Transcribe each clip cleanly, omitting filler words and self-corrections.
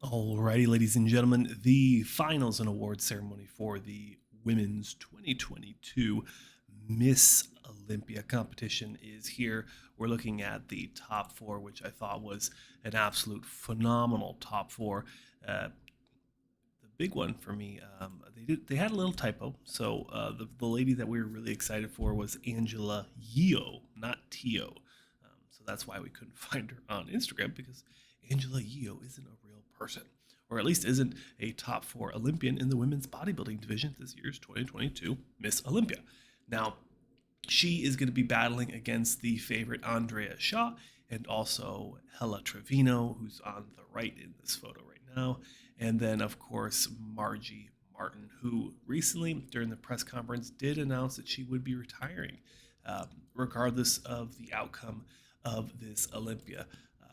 Alrighty, ladies and gentlemen, the finals and award ceremony for the women's 2022 Miss Olympia competition is here. We're looking at the top four, which I thought was an absolute phenomenal top four. The big one for me, they had a little typo. So the lady that we were really excited for was Angela Yeo, not Tio. So that's why we couldn't find her on Instagram, because Angela Yeo isn't a real person, or at least isn't a top four Olympian in the women's bodybuilding division this year's 2022 Miss Olympia. Now, she is going to be battling against the favorite Andrea Shaw and also Hella Trevino, who's on the right in this photo right now. And then, of course, Margie Martin, who recently, during the press conference, did announce that she would be retiring, regardless of the outcome of this Olympia.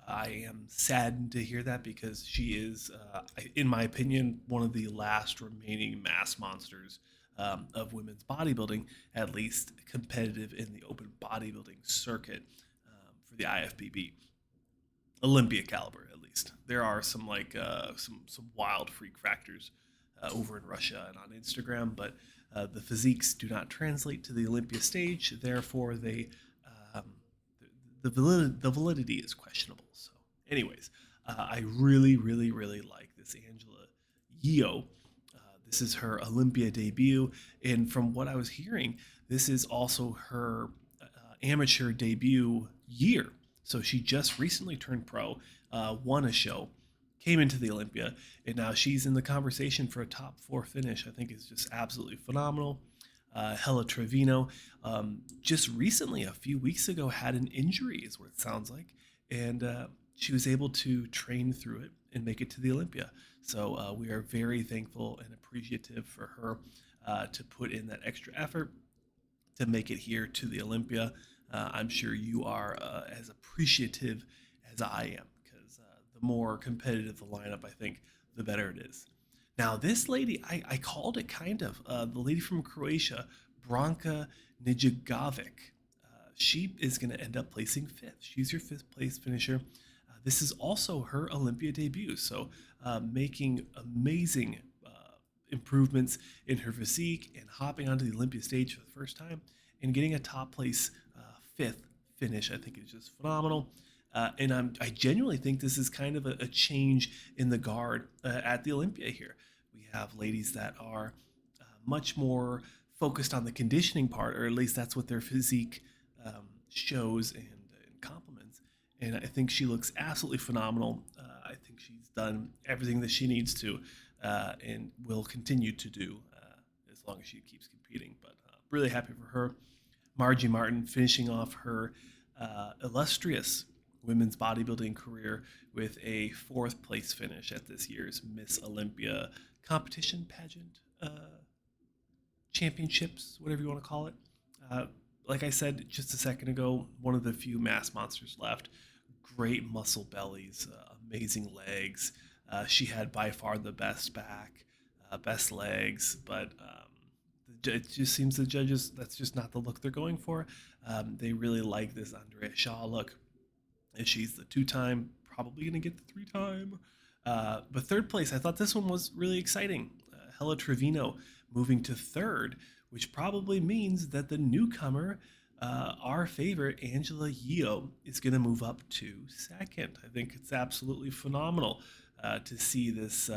I am saddened to hear that, because she is, in my opinion, one of the last remaining mass monsters of women's bodybuilding, at least competitive in the open bodybuilding circuit for the IFBB. Olympia caliber, at least. There are some some wild freak factors over in Russia and on Instagram, but the physiques do not translate to the Olympia stage. Therefore, um, the validity is questionable. So, anyways, I really, really, really like this Angela Yeo. This is her Olympia debut, and from what I was hearing, this is also her amateur debut year. So she just recently turned pro, won a show, came into the Olympia, and now she's in the conversation for a top four finish. I think is just absolutely phenomenal. Hella Trevino, just recently, a few weeks ago, had an injury, is what it sounds like, and she was able to train through it and make it to the Olympia. So we are very thankful and appreciative for her to put in that extra effort to make it here to the Olympia. I'm sure you are as appreciative as I am, because the more competitive the lineup, I think, the better it is. Now, this lady, I called it kind of. The lady from Croatia, Branca Ninjagovic, she is going to end up placing fifth. She's your fifth place finisher. This is also her Olympia debut, so making amazing improvements in her physique and hopping onto the Olympia stage for the first time and getting a top place fifth finish. I think is just phenomenal. I genuinely think this is kind of a change in the guard at the Olympia here. We have ladies that are much more focused on the conditioning part, or at least that's what their physique shows and complements. And I think she looks absolutely phenomenal. I think she's done everything that she needs to, and will continue to do as long as she keeps competing. But really happy for her. Margie Martin finishing off her illustrious women's bodybuilding career with a fourth place finish at this year's Miss Olympia competition pageant, championships, whatever you want to call it. Uh, like I said just a second ago, one of the few mass monsters left. Great muscle bellies, amazing legs. She had by far the best back, best legs, but it just seems the judges, that's just not the look they're going for. They really like this Andrea Shaw look. And she's the two-time, probably going to get the three-time. But third place, I thought this one was really exciting. Hella Trevino moving to third, which probably means that the newcomer, our favorite Angela Yeo, is going to move up to second. I think it's absolutely phenomenal to see this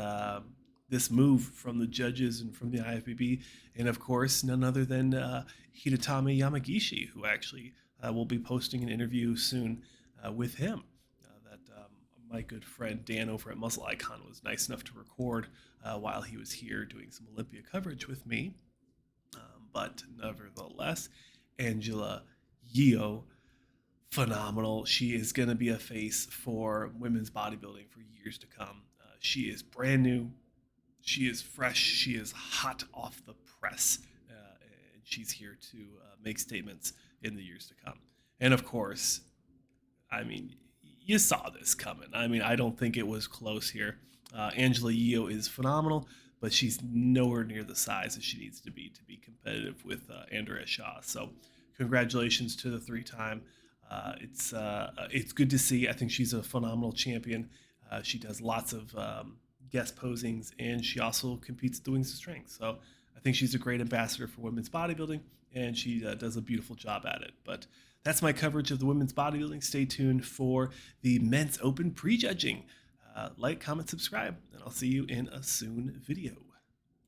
move from the judges and from the IFBB, and of course none other than Hidetami Yamagishi, who actually will be posting an interview soon with him. That My good friend Dan over at Muscle Icon was nice enough to record while he was here doing some Olympia coverage with me. But nevertheless, Angela Yeo, phenomenal. She is going to be a face for women's bodybuilding for years to come. She is brand new. She is fresh. She is hot off the press. And she's here to make statements in the years to come. And of course, I mean, you saw this coming. I mean, I don't think it was close here. Angela Yeo is phenomenal, but she's nowhere near the size that she needs to be competitive with Andrea Shaw. So, congratulations to the three-time. It's good to see. I think she's a phenomenal champion. She does lots of guest posings, and she also competes at the Wings of Strength. So I think she's a great ambassador for women's bodybuilding, and she does a beautiful job at it. But that's my coverage of the women's bodybuilding. Stay tuned for the men's open prejudging. Like, comment, subscribe, and I'll see you in a soon video.